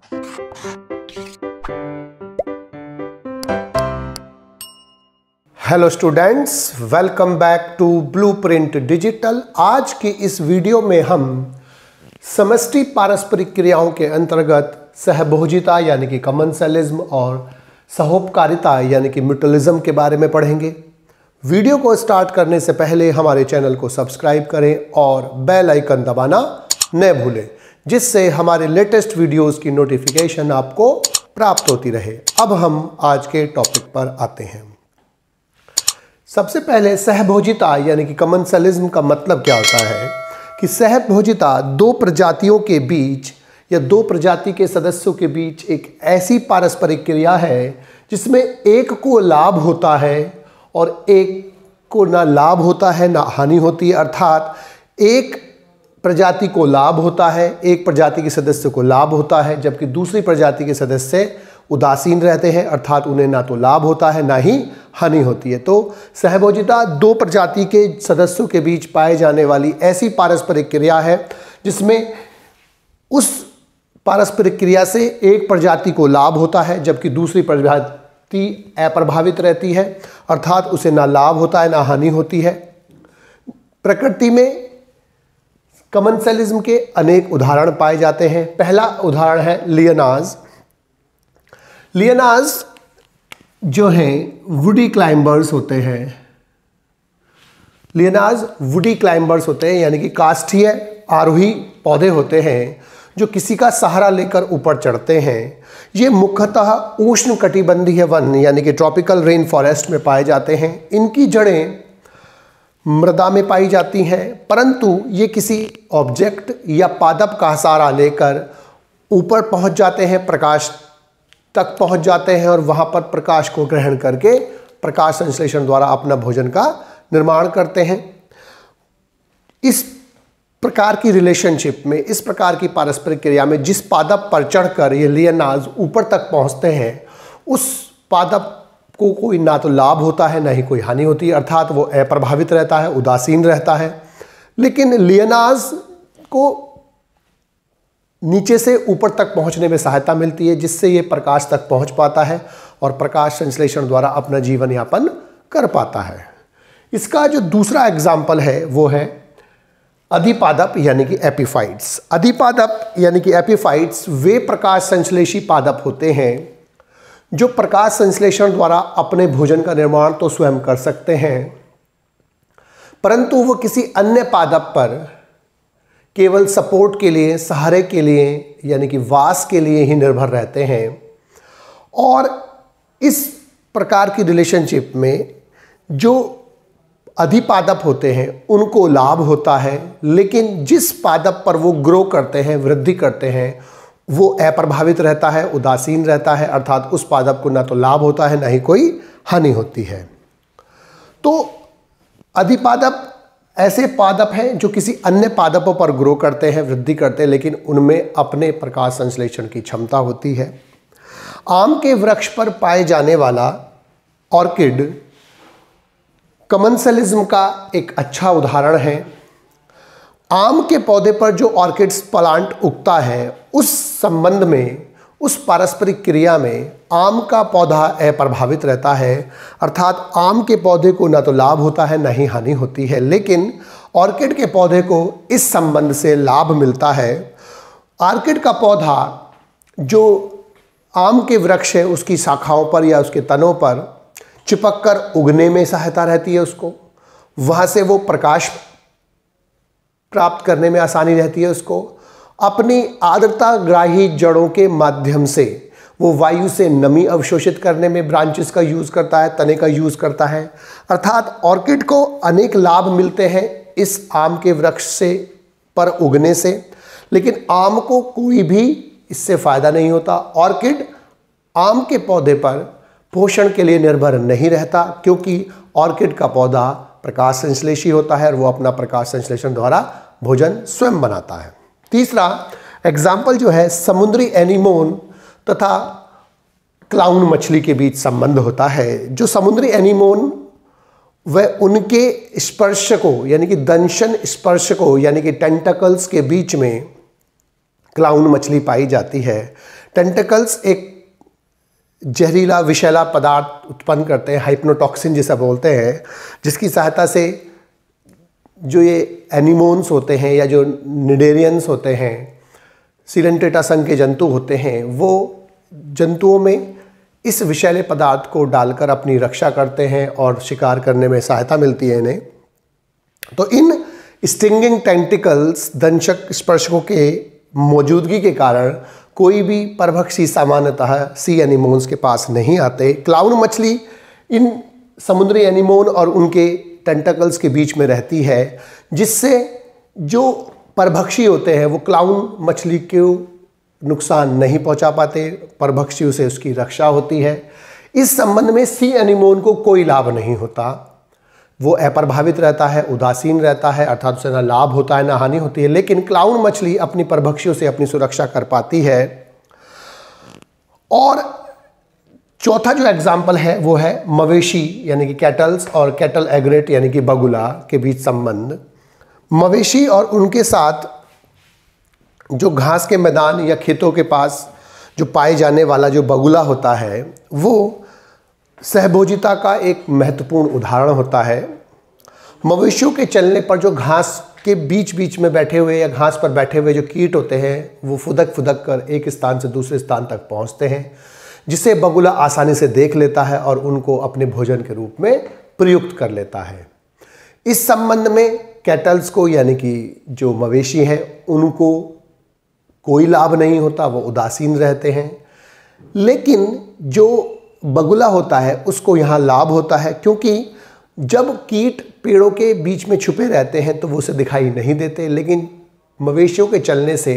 Hello students, welcome back to blueprint digital. आज की इस वीडियो में हम समष्टि पारस्परिक क्रियाओं के अंतर्गत सहभोजिता यानी कि कमेंसलिज्म और सहोपकारिता यानी कि म्यूचुअलिज्म के बारे में पढ़ेंगे। वीडियो को स्टार्ट करने से पहले हमारे चैनल को सब्सक्राइब करें और बेल आइकन दबाना न भूलें, जिससे हमारे लेटेस्ट वीडियोस की नोटिफिकेशन आपको प्राप्त होती रहे। अब हम आज के टॉपिक पर आते हैं। सबसे पहले सहभोजिता यानी कि कमेंसलिज्म का मतलब क्या होता है कि सहभोजिता दो प्रजातियों के बीच या दो प्रजाति के सदस्यों के बीच एक ऐसी पारस्परिक क्रिया है जिसमें एक को लाभ होता है और एक को ना लाभ होता है ना हानि होती है। अर्थात एक प्रजाति को लाभ होता है, एक प्रजाति के सदस्य को लाभ होता है, जबकि दूसरी प्रजाति के सदस्य उदासीन रहते हैं, अर्थात उन्हें ना तो लाभ होता है ना ही हानि होती है। तो सहभोजिता दो प्रजाति के सदस्यों के बीच पाए जाने वाली ऐसी पारस्परिक क्रिया है जिसमें उस पारस्परिक क्रिया से एक प्रजाति को लाभ होता है जबकि दूसरी प्रजाति अप्रभावित रहती है, अर्थात उसे ना लाभ होता है ना हानि होती है। प्रकृति में कमेंसलिज्म के अनेक उदाहरण पाए जाते हैं। पहला उदाहरण है लियनाज। लियनाज जो हैं वुडी क्लाइंबर्स होते हैं। लियनाज वुडी क्लाइंबर्स होते हैं यानी कि काष्ठीय आरोही पौधे होते हैं जो किसी का सहारा लेकर ऊपर चढ़ते हैं। ये मुख्यतः उष्णकटिबंधीय वन यानी कि ट्रॉपिकल रेन फॉरेस्ट में पाए जाते हैं। इनकी जड़ें मृदा में पाई जाती हैं, परंतु ये किसी ऑब्जेक्ट या पादप का सहारा लेकर ऊपर पहुंच जाते हैं, प्रकाश तक पहुंच जाते हैं और वहां पर प्रकाश को ग्रहण करके प्रकाश संश्लेषण द्वारा अपना भोजन का निर्माण करते हैं। इस प्रकार की रिलेशनशिप में, इस प्रकार की पारस्परिक क्रिया में जिस पादप पर चढ़कर ये लियनाज ऊपर तक पहुंचते हैं उस पादप को कोई ना तो लाभ होता है ना ही कोई हानि होती है, अर्थात वो अप्रभावित रहता है, उदासीन रहता है। लेकिन लियनाज को नीचे से ऊपर तक पहुंचने में सहायता मिलती है, जिससे ये प्रकाश तक पहुंच पाता है और प्रकाश संश्लेषण द्वारा अपना जीवन यापन कर पाता है। इसका जो दूसरा एग्जाम्पल है वो है अधिपादप यानी कि एपीफाइट्स। अधिपादप यानी कि एपीफाइट्स वे प्रकाश संश्लेषी पादप होते हैं जो प्रकाश संश्लेषण द्वारा अपने भोजन का निर्माण तो स्वयं कर सकते हैं, परंतु वो किसी अन्य पादप पर केवल सपोर्ट के लिए, सहारे के लिए यानी कि वास के लिए ही निर्भर रहते हैं। और इस प्रकार की रिलेशनशिप में जो अधिपादप होते हैं उनको लाभ होता है, लेकिन जिस पादप पर वो ग्रो करते हैं, वृद्धि करते हैं, वो अप्रभावित रहता है, उदासीन रहता है, अर्थात उस पादप को ना तो लाभ होता है ना ही कोई हानि होती है। तो अधिपादप ऐसे पादप हैं जो किसी अन्य पादपों पर ग्रो करते हैं, वृद्धि करते हैं, लेकिन उनमें अपने प्रकाश संश्लेषण की क्षमता होती है। आम के वृक्ष पर पाए जाने वाला ऑर्किड कमेंसलिज्म का एक अच्छा उदाहरण है। आम के पौधे पर जो ऑर्किड्स प्लांट उगता है उस संबंध में, उस पारस्परिक क्रिया में आम का पौधा अप्रभावित रहता है, अर्थात आम के पौधे को ना तो लाभ होता है ना ही हानि होती है। लेकिन ऑर्किड के पौधे को इस संबंध से लाभ मिलता है। ऑर्किड का पौधा जो आम के वृक्ष है उसकी शाखाओं पर या उसके तनों पर चिपककर उगने में सहायता रहती है उसको, वहाँ से वो प्रकाश प्राप्त करने में आसानी रहती है उसको। अपनी आर्द्रताग्राही जड़ों के माध्यम से वो वायु से नमी अवशोषित करने में ब्रांचेस का यूज़ करता है, तने का यूज़ करता है। अर्थात ऑर्किड को अनेक लाभ मिलते हैं इस आम के वृक्ष से पर उगने से, लेकिन आम को कोई भी इससे फ़ायदा नहीं होता। ऑर्किड आम के पौधे पर पोषण के लिए निर्भर नहीं रहता, क्योंकि ऑर्किड का पौधा प्रकाश संश्लेषी होता है और वो अपना प्रकाश संश्लेषण द्वारा भोजन स्वयं बनाता है। तीसरा एग्जाम्पल जो है समुद्री एनीमोन तथा क्लाउन मछली के बीच संबंध होता है। जो समुद्री एनीमोन वह उनके स्पर्श को यानी कि दंशन स्पर्श को यानी कि टेंटकल्स के बीच में क्लाउन मछली पाई जाती है। टेंटिकल्स एक जहरीला विषैला पदार्थ उत्पन्न करते हैं, हाइप्नोटॉक्सिन जिसे बोलते हैं, जिसकी सहायता से जो ये एनिमोन्स होते हैं या जो निडेरियंस होते हैं, सिलेंटेटा संघ के जंतु होते हैं, वो जंतुओं में इस विषैले पदार्थ को डालकर अपनी रक्षा करते हैं और शिकार करने में सहायता मिलती है इन्हें। तो इन स्टिंगिंग टेंटिकल्स दंशक स्पर्शकों के मौजूदगी के कारण कोई भी परभक्षी सामान्यतः सी एनिमोन्स के पास नहीं आते। क्लाउन मछली इन समुद्री एनिमोन और उनके टेंटिकल्स के बीच में रहती है, जिससे जो परभक्षी होते हैं वो क्लाउन मछली को नुकसान नहीं पहुंचा पाते, परभक्षियों से उसकी रक्षा होती है। इस संबंध में सी एनिमोन को कोई लाभ नहीं होता, वो अप्रभावित रहता है, उदासीन रहता है, अर्थात उसे ना लाभ होता है ना हानि होती है। लेकिन क्लाउन मछली अपनी परभक्षियों से अपनी सुरक्षा कर पाती है। और चौथा जो एग्जाम्पल है वो है मवेशी यानी कि कैटल्स और कैटल एग्रेट यानी कि बगुला के बीच संबंध। मवेशी और उनके साथ जो घास के मैदान या खेतों के पास जो पाए जाने वाला जो बगुला होता है वो सहभोजिता का एक महत्वपूर्ण उदाहरण होता है। मवेशियों के चलने पर जो घास के बीच बीच में बैठे हुए या घास पर बैठे हुए जो कीट होते हैं वो फुदक फुदक कर एक स्थान से दूसरे स्थान तक पहुंचते हैं, जिसे बगुला आसानी से देख लेता है और उनको अपने भोजन के रूप में प्रयुक्त कर लेता है। इस संबंध में कैटल्स को यानी कि जो मवेशी हैं उनको कोई लाभ नहीं होता, वो उदासीन रहते हैं। लेकिन जो बगुला होता है उसको यहाँ लाभ होता है, क्योंकि जब कीट पेड़ों के बीच में छुपे रहते हैं तो वो उसे दिखाई नहीं देते, लेकिन मवेशियों के चलने से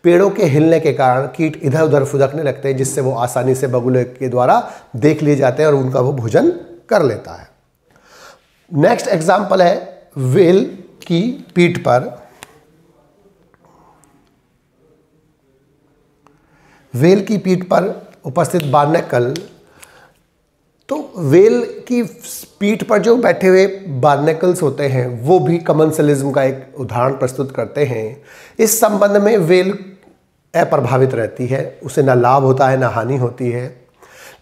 पेड़ों के हिलने के कारण कीट इधर उधर फुदकने लगते हैं, जिससे वो आसानी से बगुले के द्वारा देख लिए जाते हैं और उनका वो भोजन कर लेता है। नेक्स्ट एग्जाम्पल है व्हेल की पीठ पर। व्हेल की पीठ पर उपस्थित बार्नेकल, तो व्हेल की पीठ पर जो बैठे हुए बार्नेकल्स होते हैं वो भी कमेंसलिज्म का एक उदाहरण प्रस्तुत करते हैं। इस संबंध में व्हेल अप्रभावित रहती है, उसे ना लाभ होता है ना हानि होती है।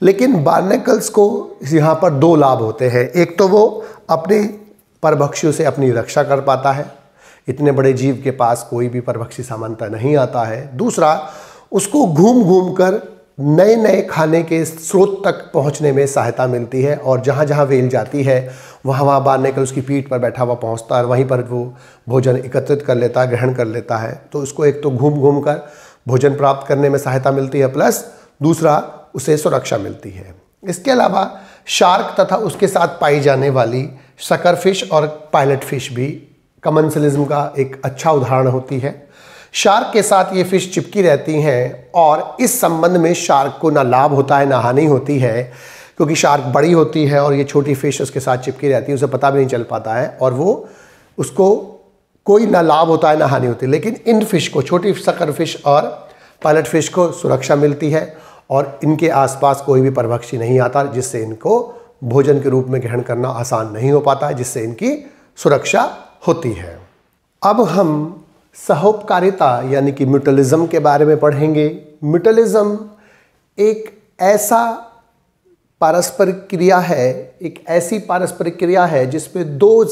लेकिन बार्नेकल्स को यहाँ पर दो लाभ होते हैं। एक तो वो अपने परभक्षियों से अपनी रक्षा कर पाता है, इतने बड़े जीव के पास कोई भी परभक्षी सामान्यतः नहीं आता है। दूसरा, उसको घूम घूम कर नए नए खाने के स्रोत तक पहुंचने में सहायता मिलती है, और जहाँ जहाँ व्हेल जाती है वहाँ वहाँ बार्नेकल उसकी पीठ पर बैठा हुआ पहुँचता है और वहीं पर वो भोजन एकत्रित कर लेता है, ग्रहण कर लेता है। तो उसको एक तो घूम घूम कर भोजन प्राप्त करने में सहायता मिलती है, प्लस दूसरा उसे सुरक्षा मिलती है। इसके अलावा शार्क तथा उसके साथ पाई जाने वाली शकरफिश और पायलट फिश भी कमेंसलिज्म का एक अच्छा उदाहरण होती है। शार्क के साथ ये फिश चिपकी रहती हैं और इस संबंध में शार्क को ना लाभ होता है ना हानि होती है, क्योंकि शार्क बड़ी होती है और ये छोटी फिश उसके साथ चिपकी रहती है, उसे पता भी नहीं चल पाता है और वो उसको कोई ना लाभ होता है ना हानि होती है। लेकिन इन फिश को, छोटी शकरफिश और पायलट फिश को सुरक्षा मिलती है और इनके आसपास कोई भी परभक्षी नहीं आता, जिससे इनको भोजन के रूप में ग्रहण करना आसान नहीं हो पाता है, जिससे इनकी सुरक्षा होती है। अब हम सहोपकारिता यानी कि म्यूचुअलिज्म के बारे में पढ़ेंगे। म्यूचुअलिज्म एक ऐसा पारस्परिक क्रिया है, एक ऐसी पारस्परिक क्रिया है जिसमें दो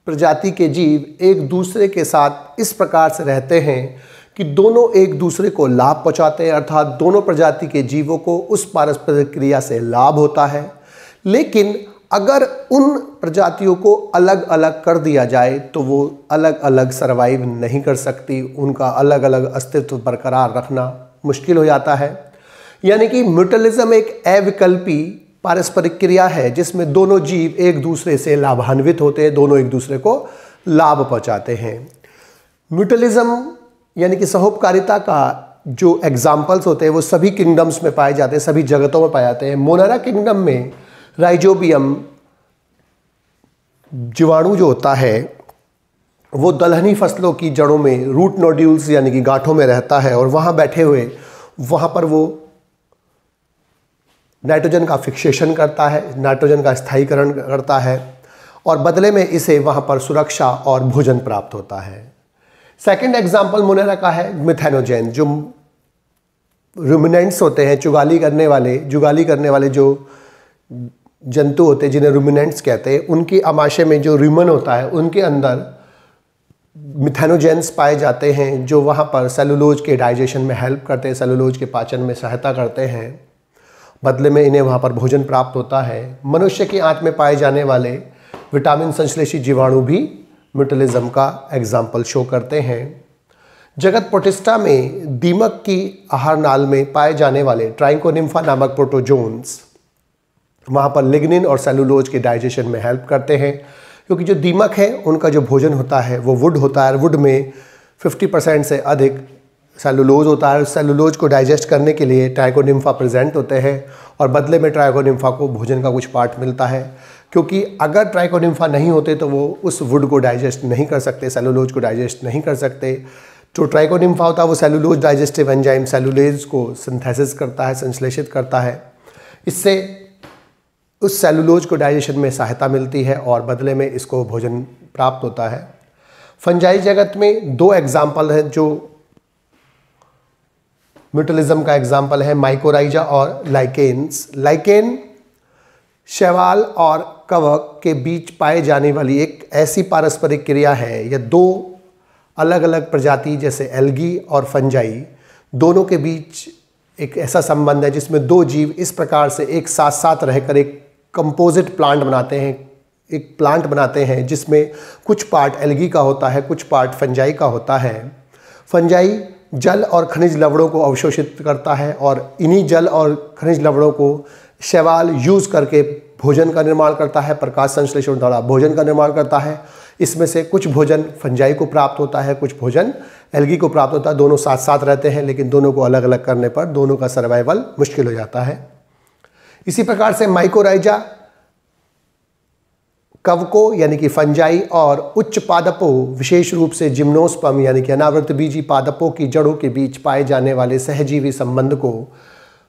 प्रजाति के जीव एक दूसरे के साथ इस प्रकार से रहते हैं कि दोनों एक दूसरे को लाभ पहुंचाते हैं, अर्थात दोनों प्रजाति के जीवों को उस पारस्परिक क्रिया से लाभ होता है। लेकिन अगर उन प्रजातियों को अलग अलग कर दिया जाए तो वो अलग अलग सरवाइव नहीं कर सकती, उनका अलग अलग अस्तित्व बरकरार रखना मुश्किल हो जाता है। यानी कि म्यूचुअलिज्म एक अविकल्पी पारस्परिक क्रिया है जिसमें दोनों जीव एक दूसरे से लाभान्वित होते हैं, दोनों एक दूसरे को लाभ पहुंचाते हैं। म्यूचुअलिज्म यानी कि सहोपकारिता का जो एग्जाम्पल्स होते हैं वो सभी किंगडम्स में पाए जाते हैं, सभी जगतों में पाए जाते हैं। मोनारा किंगडम में राइजोबियम जीवाणु जो होता है वो दलहनी फसलों की जड़ों में रूट नोड्यूल्स यानी कि गांठों में रहता है और वहाँ बैठे हुए वहाँ पर वो नाइट्रोजन का फिक्सेशन करता है, नाइट्रोजन का स्थायीकरण करता है और बदले में इसे वहाँ पर सुरक्षा और भोजन प्राप्त होता है। सेकंड एग्जाम्पल मोनेरा का है मिथेनोजेन, जो रूमिनेंट्स होते हैं, जुगाली करने वाले जो जंतु होते हैं जिन्हें रूमिनेंट्स कहते हैं, उनकी आमाशय में जो रूमन होता है उनके अंदर मिथेनोजेंस पाए जाते हैं जो वहाँ पर सेलुलोज के डाइजेशन में हेल्प करते हैं, सेलुलोज के पाचन में सहायता करते हैं। बदले में इन्हें वहाँ पर भोजन प्राप्त होता है। मनुष्य की आंत में पाए जाने वाले विटामिन संश्लेषी जीवाणु भी म्यूटलिज्म का एग्जाम्पल शो करते हैं। जगत प्रोटिस्टा में दीमक की आहार नाल में पाए जाने वाले ट्राइकोनिम्फा नामक प्रोटोजोन्स वहाँ पर लिग्निन और सेलुलोज के डाइजेशन में हेल्प करते हैं, क्योंकि जो दीमक है उनका जो भोजन होता है वो वुड होता है। वुड में 50% से अधिक सेलुलोज होता है। सेलुलोज को डाइजेस्ट करने के लिए ट्राइकोनिम्फा प्रेजेंट होते हैं और बदले में ट्राइकोनिम्फा को भोजन का कुछ पार्ट मिलता है, क्योंकि अगर ट्राइकोनिम्फा नहीं होते तो वो उस वुड को डाइजेस्ट नहीं कर सकते, सेलुलोज को डाइजेस्ट नहीं कर सकते। जो ट्राइकोनिम्फा होता है वो सेलुलोज डाइजेस्टिव एंजाइम सेलुलेज को सिंथेसिस करता है, संश्लेषित करता है। इससे उस सेलुलोज को डाइजेशन में सहायता मिलती है और बदले में इसको भोजन प्राप्त होता है। फंजाई जगत में 2 एग्जाम्पल हैं जो म्यूटलिज्म का एग्जाम्पल है, माइकोराइजा और लाइकेन्स। लाइकेन शैवाल और कवक के बीच पाए जाने वाली एक ऐसी पारस्परिक क्रिया है या 2 अलग अलग प्रजाति जैसे एल्गी और फंजाई दोनों के बीच एक ऐसा संबंध है जिसमें 2 जीव इस प्रकार से एक साथ साथ रहकर एक कंपोजिट प्लांट बनाते हैं, एक प्लांट बनाते हैं जिसमें कुछ पार्ट एल्गी का होता है, कुछ पार्ट फंजाई का होता है। फंजाई जल और खनिज लवणों को अवशोषित करता है और इन्हीं जल और खनिज लवणों को शैवाल यूज़ करके भोजन का निर्माण करता है, प्रकाश संश्लेषण द्वारा भोजन का निर्माण करता है। इसमें से कुछ भोजन फंजाई को प्राप्त होता है, कुछ भोजन एल्गी को प्राप्त होता है। दोनों साथ साथ रहते हैं, लेकिन दोनों को अलग अलग करने पर दोनों का सर्वाइवल मुश्किल हो जाता है। इसी प्रकार से माइकोराइजा कवकों यानी कि फंजाई और उच्च पादपों विशेष रूप से जिम्नोस्पर्म यानी कि अनावृत बीजी पादपों की जड़ों के बीच पाए जाने वाले सहजीवी संबंध को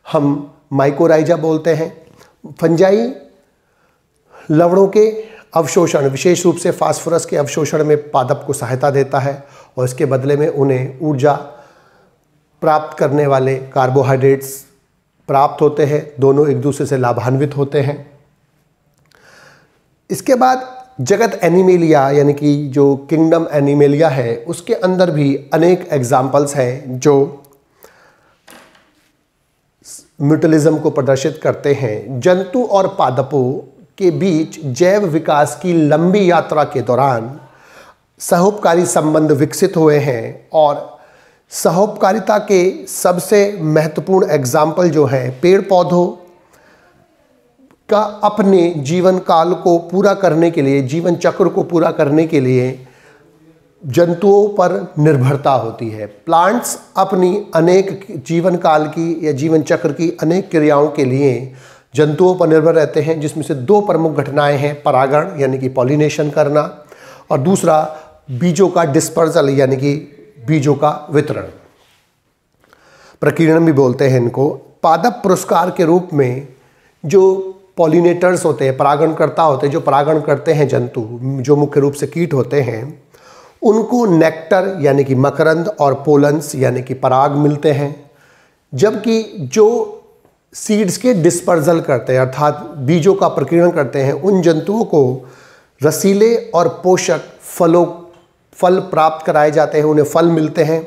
हम माइकोराइजा बोलते हैं। फंजाई लवणों के अवशोषण विशेष रूप से फास्फोरस के अवशोषण में पादप को सहायता देता है और इसके बदले में उन्हें ऊर्जा प्राप्त करने वाले कार्बोहाइड्रेट्स प्राप्त होते हैं। दोनों एक दूसरे से लाभान्वित होते हैं। इसके बाद जगत एनिमेलिया यानी कि जो किंगडम एनिमेलिया है उसके अंदर भी अनेक एग्जाम्पल्स हैं जो म्यूटलिज्म को प्रदर्शित करते हैं। जंतु और पादपों के बीच जैव विकास की लंबी यात्रा के दौरान सहोपकारी संबंध विकसित हुए हैं और सहोपकारिता के सबसे महत्वपूर्ण एग्जाम्पल जो है पेड़ पौधों का अपने जीवन काल को पूरा करने के लिए, जीवन चक्र को पूरा करने के लिए जंतुओं पर निर्भरता होती है। प्लांट्स अपनी अनेक जीवन काल की या जीवन चक्र की अनेक क्रियाओं के लिए जंतुओं पर निर्भर रहते हैं, जिसमें से 2 प्रमुख घटनाएं हैं, परागण यानी कि पॉलिनेशन करना और दूसरा बीजों का डिस्पर्सल यानी कि बीजों का वितरण, प्रकीर्णन भी बोलते हैं इनको। पादप पुरस्कार के रूप में जो पॉलिनेटर्स होते हैं, परागणकर्ता होते हैं, जो परागण करते हैं जंतु जो मुख्य रूप से कीट होते हैं, उनको नेक्टर यानी कि मकरंद और पोलन्स यानी कि पराग मिलते हैं। जबकि जो सीड्स के डिस्पर्सल करते हैं अर्थात बीजों का प्रकीर्णन करते हैं, उन जंतुओं को रसीले और पोषक फल प्राप्त कराए जाते हैं, उन्हें फल मिलते हैं।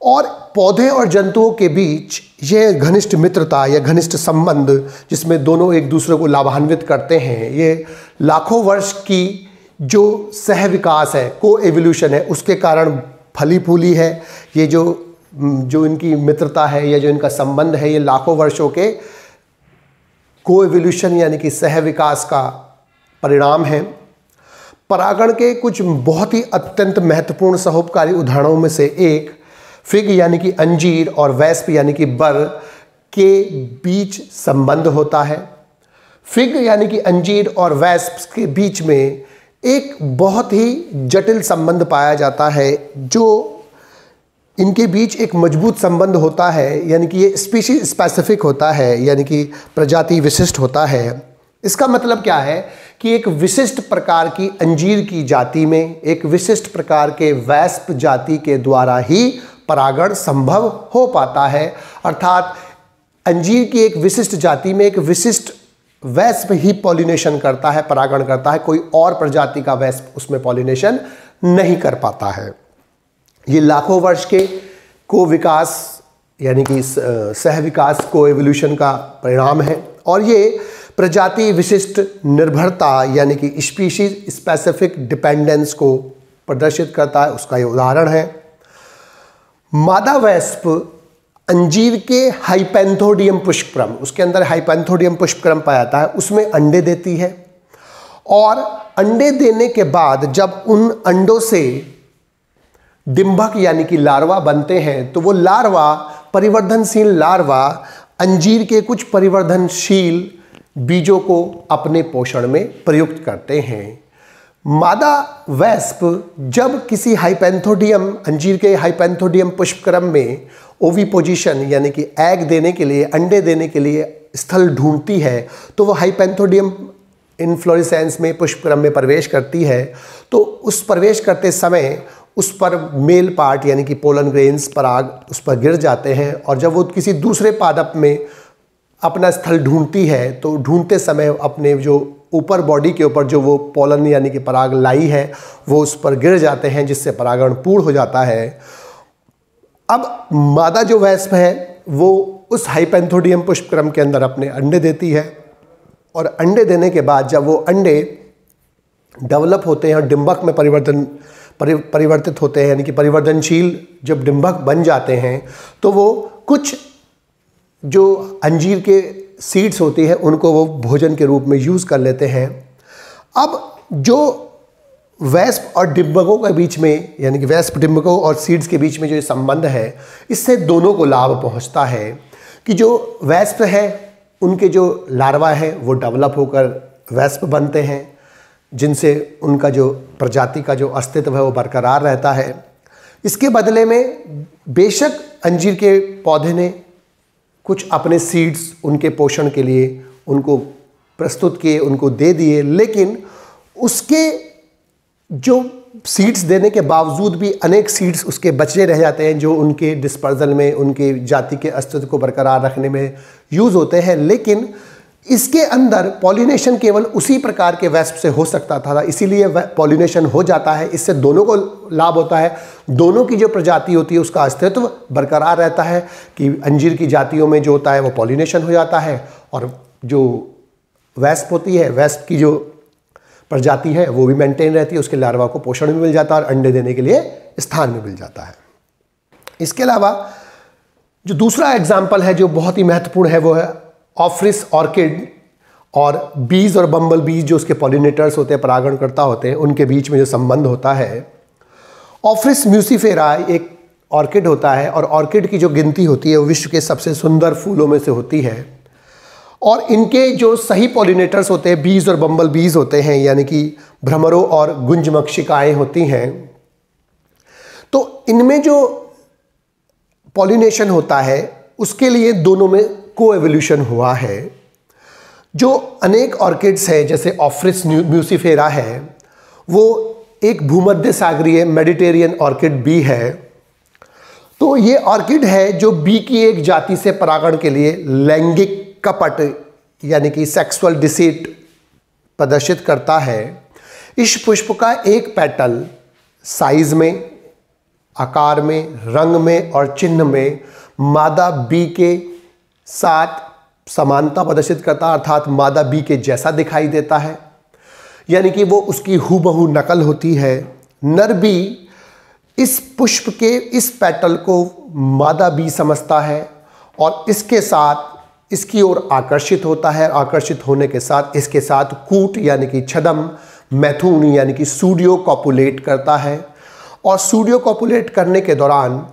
और पौधे और जंतुओं के बीच यह घनिष्ठ मित्रता या घनिष्ठ संबंध जिसमें दोनों एक दूसरे को लाभान्वित करते हैं, ये लाखों वर्ष की जो सह विकास है, को एवोल्यूशन है, उसके कारण फली फूली है। ये जो इनकी मित्रता है या जो इनका संबंध है, ये लाखों वर्षों के को एवोल्यूशन यानी कि सह विकास का परिणाम है। परागण के कुछ बहुत ही अत्यंत महत्वपूर्ण सहोपकारी उदाहरणों में से एक फिग यानी कि अंजीर और वेस्प यानी कि बर के बीच संबंध होता है। फिग यानी कि अंजीर और वेस्प के बीच में एक बहुत ही जटिल संबंध पाया जाता है, जो इनके बीच एक मजबूत संबंध होता है, यानी कि ये स्पीशीज स्पेसिफिक होता है, यानी कि प्रजाति विशिष्ट होता है। इसका मतलब क्या है कि एक विशिष्ट प्रकार की अंजीर की जाति में एक विशिष्ट प्रकार के वेस्प जाति के द्वारा ही परागण संभव हो पाता है। अर्थात अंजीर की एक विशिष्ट जाति में एक विशिष्ट वैस्प ही पॉलिनेशन करता है, परागण करता है, कोई और प्रजाति का वैस्प उसमें पॉलिनेशन नहीं कर पाता है। ये लाखों वर्ष के को विकास यानी कि सह विकास को एवोल्यूशन का परिणाम है और ये प्रजाति विशिष्ट निर्भरता यानी कि स्पीशीज स्पेसिफिक डिपेंडेंस को प्रदर्शित करता है। उसका ये उदाहरण है मादा वैस्प अंजीर के हाइपेंथोडियम पुष्पक्रम, उसके अंदर हाइपेंथोडियम पुष्पक्रम पाया जाता है, उसमें अंडे देती है और अंडे देने के बाद जब उन अंडों से डिंभक यानी कि लार्वा बनते हैं तो वो लार्वा परिवर्धनशील लार्वा अंजीर के कुछ परिवर्धनशील बीजों को अपने पोषण में प्रयुक्त करते हैं। मादा वैस्प जब किसी हाइपेंथोडियम अंजीर के हाइपेंथोडियम पुष्पक्रम में ओविपोजिशन यानी कि एग देने के लिए अंडे देने के लिए स्थल ढूंढती है तो वो हाइपेंथोडियम इन्फ्लोरेसेंस में पुष्पक्रम में प्रवेश करती है। तो उस प्रवेश करते समय उस पर मेल पार्ट यानी कि पोलन ग्रेन्स पराग उस पर गिर जाते हैं और जब वो किसी दूसरे पादप में अपना स्थल ढूंढती है तो ढूंढते समय अपने जो ऊपर बॉडी के ऊपर जो वो पोलन यानी कि पराग लाई है वो उस पर गिर जाते हैं जिससे परागण पूर्ण हो जाता है। अब मादा जो वैस्प है वो उस हाइपेंथोडियम पुष्पक्रम के अंदर अपने अंडे देती है और अंडे देने के बाद जब वो अंडे डेवलप होते हैं और डिंभक में परिवर्तित होते हैं यानी कि परिवर्तनशील जब डिंभक बन जाते हैं तो वो कुछ जो अंजीर के सीड्स होती है उनको वो भोजन के रूप में यूज़ कर लेते हैं। अब जो वैस्प और डिंभकों के बीच में यानी कि वैस्प डिंभकों और सीड्स के बीच में जो संबंध है इससे दोनों को लाभ पहुंचता है कि जो वैस्प है उनके जो लार्वा है वो डेवलप होकर वैस्प बनते हैं जिनसे उनका जो प्रजाति का जो अस्तित्व है वो बरकरार रहता है। इसके बदले में बेशक अंजीर के पौधे ने कुछ अपने सीड्स उनके पोषण के लिए उनको प्रस्तुत किए, उनको दे दिए, लेकिन उसके जो सीड्स देने के बावजूद भी अनेक सीड्स उसके बचे रह जाते हैं जो उनके डिस्पर्जल में उनके जाति के अस्तित्व को बरकरार रखने में यूज़ होते हैं। लेकिन इसके अंदर पॉलिनेशन केवल उसी प्रकार के वैस्प से हो सकता था, इसीलिए पॉलिनेशन हो जाता है। इससे दोनों को लाभ होता है, दोनों की जो प्रजाति होती है उसका अस्तित्व बरकरार रहता है कि अंजीर की जातियों में जो होता है वो पॉलिनेशन हो जाता है और जो वैस्प होती है वैस्प की जो प्रजाति है वो भी मेंटेन रहती है, उसके लार्वा को पोषण भी मिल जाता है और अंडे देने के लिए स्थान भी मिल जाता है। इसके अलावा जो दूसरा एग्जाम्पल है जो बहुत ही महत्वपूर्ण है वो है ऑफ्रिस ऑर्किड और बीज और बम्बल बीज जो उसके पॉलिनेटर्स होते हैं, परागणकर्ता होते हैं, उनके बीच में जो संबंध होता है। ऑफ्रिस म्यूसिफेरा एक ऑर्किड होता है और ऑर्किड की जो गिनती होती है वो विश्व के सबसे सुंदर फूलों में से होती है और इनके जो सही पॉलिनेटर्स होते हैं बीज और बम्बल बीज होते हैं यानी कि भ्रमरों और गुंजमक्षिकाएँ होती हैं। तो इनमें जो पॉलिनेशन होता है उसके लिए दोनों में को एवोल्यूशन हुआ है। जो अनेक ऑर्किड्स है जैसे ऑफ्रिस म्यूसिफेरा है वो एक भूमध्य सागरीय मेडिटेरियन ऑर्किड बी है। तो ये ऑर्किड है जो बी की एक जाति से परागण के लिए लैंगिक कपट यानी कि सेक्सुअल डिसीट प्रदर्शित करता है। इस पुष्प का एक पेटल साइज में, आकार में, रंग में और चिन्ह में मादा बी के साथ समानता प्रदर्शित करता है, अर्थात मादा बी के जैसा दिखाई देता है यानी कि वो उसकी हूबहू नकल होती है। नर बी इस पुष्प के इस पेटल को मादा बी समझता है और इसके साथ इसकी ओर आकर्षित होता है। आकर्षित होने के साथ इसके साथ कूट यानी कि छदम, मैथुन यानी कि सूडियो कॉपुलेट करता है और सूडियो कॉपुलेट करने के दौरान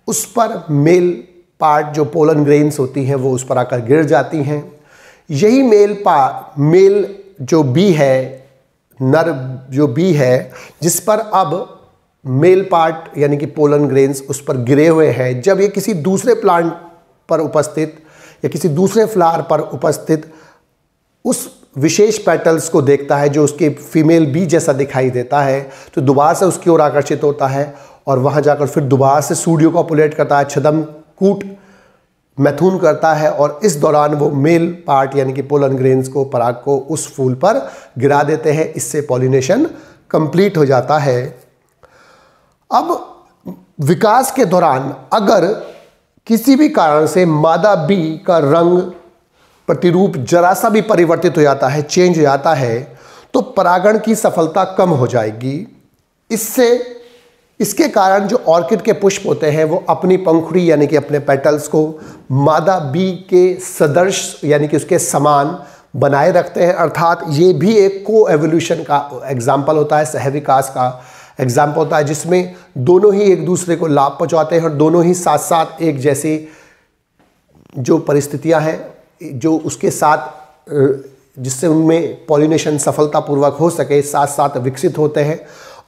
उस पर मेल पार्ट जो पोलन ग्रेन्स होती हैं वो उस पर आकर गिर जाती हैं। यही मेल जो बी है, नर जो बी है जिस पर अब मेल पार्ट यानी कि पोलन ग्रेन्स उस पर गिरे हुए हैं, जब ये किसी दूसरे प्लांट पर उपस्थित या किसी दूसरे फ्लावर पर उपस्थित उस विशेष पेटल्स को देखता है जो उसके फीमेल बी जैसा दिखाई देता है तो दोबारा से उसकी ओर आकर्षित होता है और वहाँ जाकर फिर दोबारा से सूडियो कॉपुलेट करता है, छद्म कूट मैथुन करता है और इस दौरान वो मेल पार्ट यानी कि पोलन ग्रेन्स को, पराग को उस फूल पर गिरा देते हैं। इससे पॉलिनेशन कंप्लीट हो जाता है। अब विकास के दौरान अगर किसी भी कारण से मादा बी का रंग प्रतिरूप जरा सा भी परिवर्तित हो जाता है, चेंज हो जाता है, तो परागण की सफलता कम हो जाएगी। इसके कारण जो ऑर्किड के पुष्प होते हैं वो अपनी पंखुड़ी यानी कि अपने पेटल्स को मादा बी के सदृश यानी कि उसके समान बनाए रखते हैं। अर्थात ये भी एक को एवोल्यूशन का एग्जाम्पल होता है, सहविकास का एग्जाम्पल होता है, जिसमें दोनों ही एक दूसरे को लाभ पहुंचाते हैं और दोनों ही साथ साथ एक जैसी जो परिस्थितियां हैं जो उसके साथ जिससे उनमें पॉलिनेशन सफलतापूर्वक हो सके, साथ साथ विकसित होते हैं।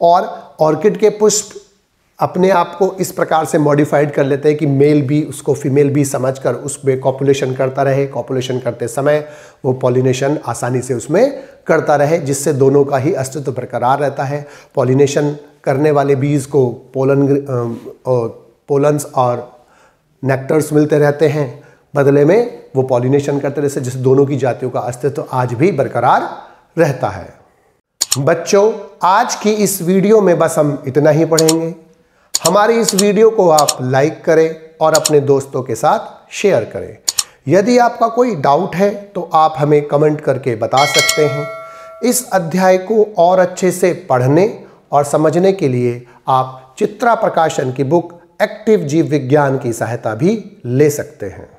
और ऑर्किड के पुष्प अपने आप को इस प्रकार से मॉडिफाइड कर लेते हैं कि मेल भी उसको फीमेल भी समझकर उसमें कॉपुलेशन करता रहे, कॉपुलेशन करते समय वो पॉलिनेशन आसानी से उसमें करता रहे, जिससे दोनों का ही अस्तित्व बरकरार रहता है। पॉलिनेशन करने वाले बीज को पोलन्स और नेक्टर्स मिलते रहते हैं, बदले में वो पॉलिनेशन करते रहते हैं, जिससे दोनों की जातियों का अस्तित्व आज भी बरकरार रहता है। बच्चों, आज की इस वीडियो में बस हम इतना ही पढ़ेंगे। हमारी इस वीडियो को आप लाइक करें और अपने दोस्तों के साथ शेयर करें। यदि आपका कोई डाउट है तो आप हमें कमेंट करके बता सकते हैं। इस अध्याय को और अच्छे से पढ़ने और समझने के लिए आप चित्रा प्रकाशन की बुक एक्टिव जीव विज्ञान की सहायता भी ले सकते हैं।